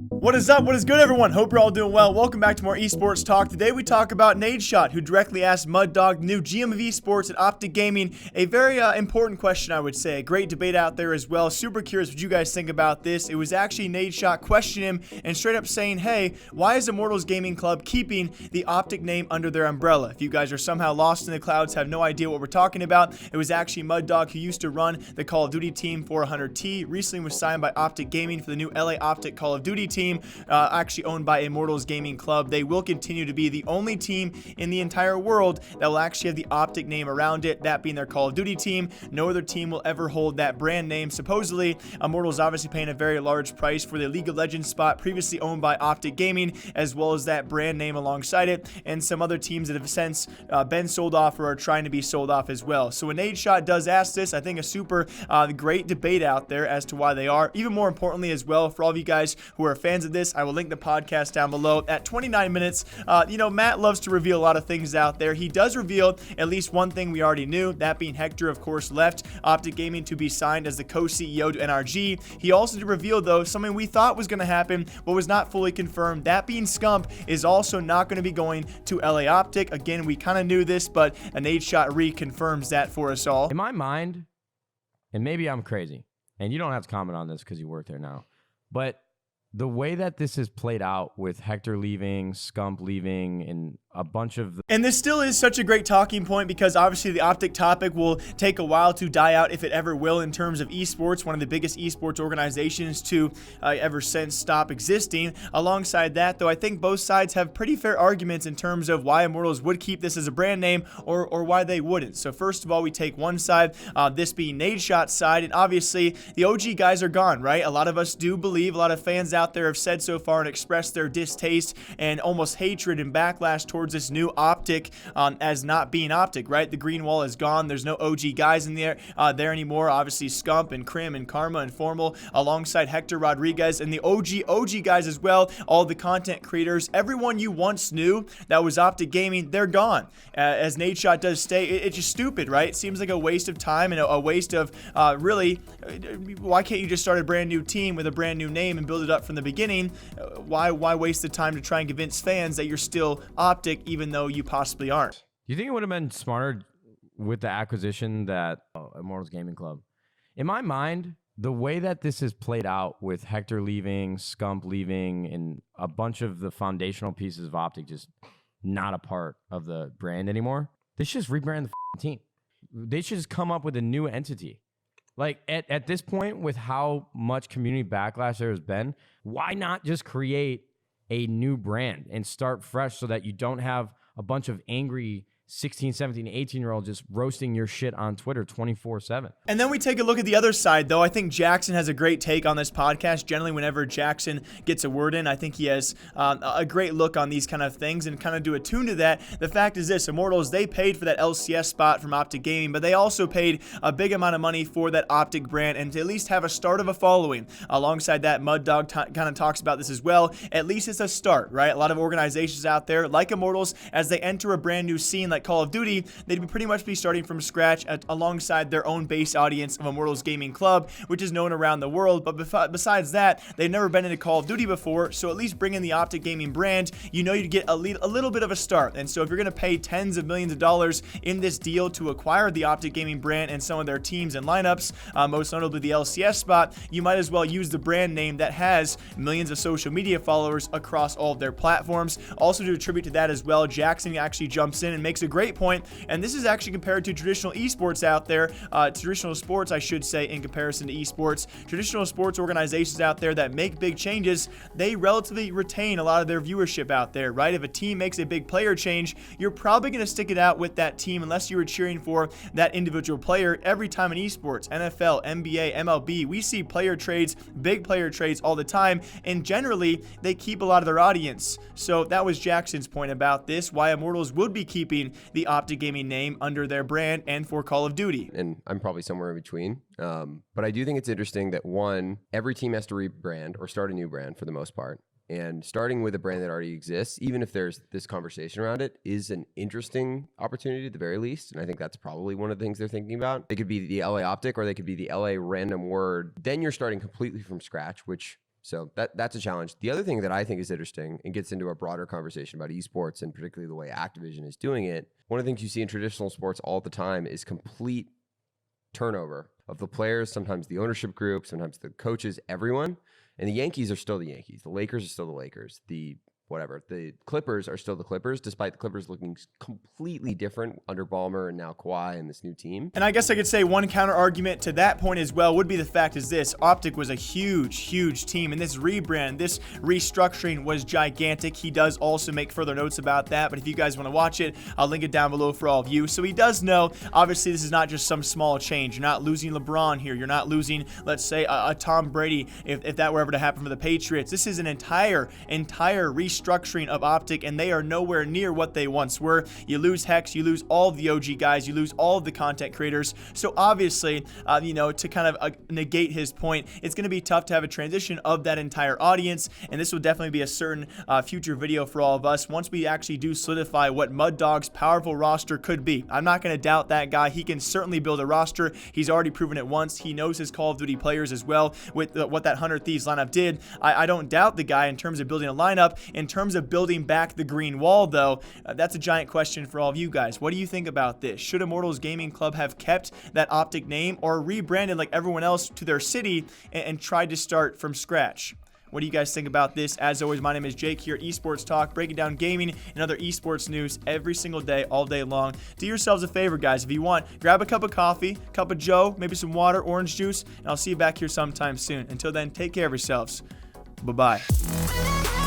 What is up? What is good, everyone? Hope you're all doing well. Welcome back to more esports talk. Today we talk about Nadeshot, who directly asked Muddog, new GM of esports at Optic Gaming, a very important question, I would say. A great debate out there as well. Super curious what you guys think about this. It was actually Nadeshot questioning him and straight up saying, hey, why is Immortals Gaming Club keeping the Optic name under their umbrella? If you guys are somehow lost in the clouds, have no idea what we're talking about, it was actually Muddog, who used to run the Call of Duty team for 100T, recently was signed by Optic Gaming for the new LA Optic Call of Duty team. Actually owned by Immortals Gaming Club. They will continue to be the only team in the entire world that will actually have the Optic name around it, that being their Call of Duty team. No other team will ever hold that brand name. Supposedly, Immortals obviously paying a very large price for the League of Legends spot previously owned by Optic Gaming, as well as that brand name alongside it, and some other teams that have since been sold off or are trying to be sold off as well. So when Nadeshot does ask this, I think a super great debate out there as to why they are. Even more importantly as well, for all of you guys who are fans of this, I will link the podcast down below. At 29 minutes, Matt loves to reveal a lot of things out there. He does reveal at least one thing we already knew, that being Hector, of course, left Optic Gaming to be signed as the co-CEO to NRG. He also did reveal, though, something we thought was going to happen, but was not fully confirmed. That being Scump is also not going to be going to LA Optic. Again, we kind of knew this, but a Nadeshot reconfirms that for us all. In my mind, and maybe I'm crazy, and you don't have to comment on this because you work there now, but the way that this is played out with Hector leaving, Scump leaving, and a bunch of... And this still is such a great talking point because obviously the Optic topic will take a while to die out, if it ever will, in terms of esports, one of the biggest esports organizations to ever since stop existing. Alongside that, though, I think both sides have pretty fair arguments in terms of why Immortals would keep this as a brand name or why they wouldn't. So first of all, we take one side, this being Nadeshot's side, and obviously the OG guys are gone, right? A lot of us do believe, a lot of fans out there have said so far and expressed their distaste and almost hatred and backlash towards this new Optic as not being Optic, right? The green wall is gone. There's no OG guys in there anymore. Obviously Scump and Krim and Karma and Formal alongside Hector Rodriguez and the OG guys as well. All the content creators, everyone you once knew that was Optic Gaming, they're gone. As Nadeshot does stay, it's just stupid, right? It seems like a waste of time and a waste of really, why can't you just start a brand new team with a brand new name and build it up from the beginning? Why waste the time to try and convince fans that you're still Optic even though you possibly aren't? Do you think it would have been smarter with the acquisition that Immortals Gaming Club? In my mind, the way that this is played out with Hector leaving, Scump leaving, and a bunch of the foundational pieces of Optic just not a part of the brand anymore, they should just rebrand the team. They should just come up with a new entity. Like, at this point, with how much community backlash there has been, why not just create a new brand and start fresh so that you don't have a bunch of angry 16, 17, 18-year-old just roasting your shit on Twitter 24/7. And then we take a look at the other side, though. I think Jackson has a great take on this podcast. Generally, whenever Jackson gets a word in, I think he has a great look on these kind of things and kind of do a tune to that. The fact is this, Immortals, they paid for that LCS spot from Optic Gaming, but they also paid a big amount of money for that Optic brand and to at least have a start of a following. Alongside that, Muddog kind of talks about this as well. At least it's a start, right? A lot of organizations out there, like Immortals, as they enter a brand new scene like Call of Duty, they'd pretty much be starting from scratch alongside their own base audience of Immortals Gaming Club, which is known around the world. But besides that, they've never been into Call of Duty before, so at least bring in the Optic Gaming brand, you know you'd get a little bit of a start. And so if you're going to pay tens of millions of dollars in this deal to acquire the Optic Gaming brand and some of their teams and lineups, most notably the LCS spot, you might as well use the brand name that has millions of social media followers across all of their platforms. Also, to attribute to that as well, Jackson actually jumps in and makes a great point, and this is actually compared to traditional esports out there, traditional sports, I should say, in comparison to esports. Traditional sports organizations out there that make big changes, they relatively retain a lot of their viewership out there, right? If a team makes a big player change, you're probably going to stick it out with that team unless you were cheering for that individual player every time in esports. NFL, NBA, MLB, we see player trades, big player trades all the time, and generally they keep a lot of their audience. So that was Jackson's point about this, why Immortals would be keeping the Optic Gaming name under their brand and for Call of Duty. And I'm probably somewhere in between. But I do think it's interesting that, one, every team has to rebrand or start a new brand for the most part. And starting with a brand that already exists, even if there's this conversation around it, is an interesting opportunity at the very least. And I think that's probably one of the things they're thinking about. They could be the LA Optic, or they could be the LA Random Word. Then you're starting completely from scratch, so that's a challenge. The other thing that I think is interesting and gets into a broader conversation about esports, and particularly the way Activision is doing it, one of the things you see in traditional sports all the time is complete turnover of the players, sometimes the ownership group, sometimes the coaches, everyone. And the Yankees are still the Yankees. The Lakers are still the Lakers. The Clippers are still the Clippers, despite the Clippers looking completely different under Ballmer and now Kawhi and this new team. And I guess I could say one counter argument to that point as well would be the fact is this: Optic was a huge team, and this rebrand, this restructuring was gigantic. He does also make further notes about that, but if you guys want to watch it, I'll link it down below for all of you. So he does know, obviously, this is not just some small change. You're not losing LeBron here. You're not losing, let's say, a Tom Brady if that were ever to happen for the Patriots. This is an entire restructuring of Optic, and they are nowhere near what they once were. You lose Hex, you lose all of the OG guys, you lose all of the content creators. So obviously, to kind of negate his point, it's going to be tough to have a transition of that entire audience, and this will definitely be a certain future video for all of us once we actually do solidify what Mud Dog's powerful roster could be. I'm not going to doubt that guy. He can certainly build a roster. He's already proven it once. He knows his Call of Duty players as well with what that 100 Thieves lineup did. I don't doubt the guy in terms of building a lineup. In terms of building back the green wall, though, that's a giant question for all of you guys. What do you think about this? Should Immortals Gaming Club have kept that Optic name, or rebranded like everyone else to their city and tried to start from scratch? What do you guys think about this? As always, my name is Jake here at Esports Talk, breaking down gaming and other esports news every single day, all day long. Do yourselves a favor, guys. If you want, grab a cup of coffee, cup of joe, maybe some water, orange juice, and I'll see you back here sometime soon. Until then, take care of yourselves. Bye-bye.